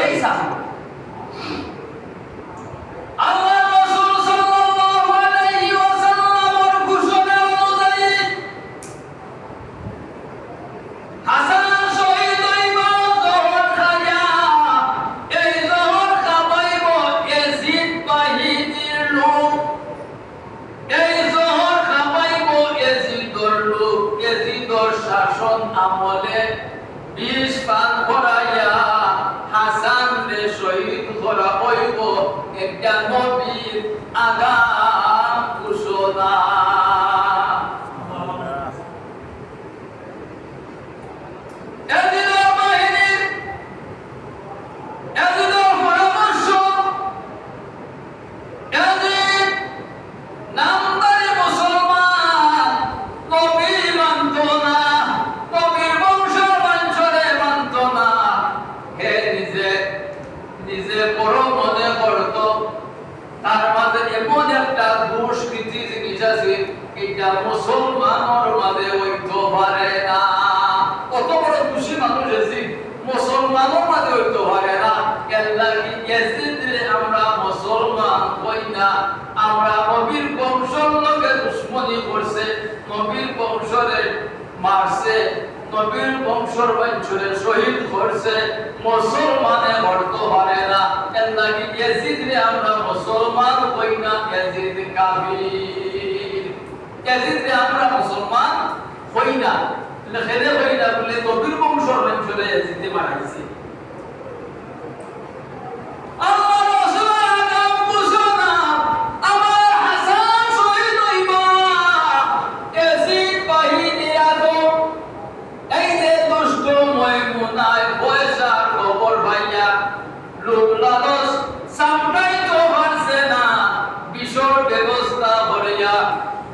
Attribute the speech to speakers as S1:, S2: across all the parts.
S1: এই সাহাবী শাসন আমলে 20 পান করাইয়া হাসান রে শহীদ করা হইব একটা নবীর আগাম ঘোষণা। মুসলমানের মাঝে হইতে পারে না, কত বড় খুশি মানুষ আছি, মুসলমানের মাঝে হইতে পারে না। আমরা মুসলমান হই না, আমরা নবীর বংশের লোকে দুশ্মনী করছে, নবীর বংশরে মারছে, নবীর বংশর বংশরে শহীদ করছে, মুসলমানে হইতে পারে না। এর লাগি ইয়াজিদরে আমরা মুসলমান হই না, ইয়াজিদ কাফির। ইয়াজিদরে আমরা মুসলমান হই না, খেলে হই না বলে নবীর বংশর বংশরে ইয়াজিদে মারা গেছে।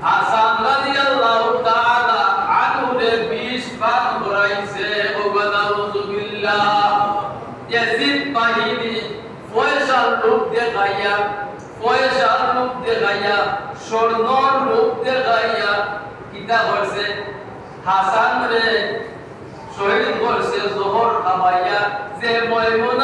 S1: হাসান রাদিয়াল্লাহু তাআলা আনহুরে 20 পান করাইছে। ওয়ানাউযুবিল্লাহ ইয়াজিদ বাহিনী পয়সার লোভ দেখাইয়া, পয়সার লোভ দেখাইয়া, স্বর্ণর লোভ দেখাইয়া কিতা করছে, হাসান রে শহীদ করছে জোহর খাওয়াইয়া। যে ময়মুন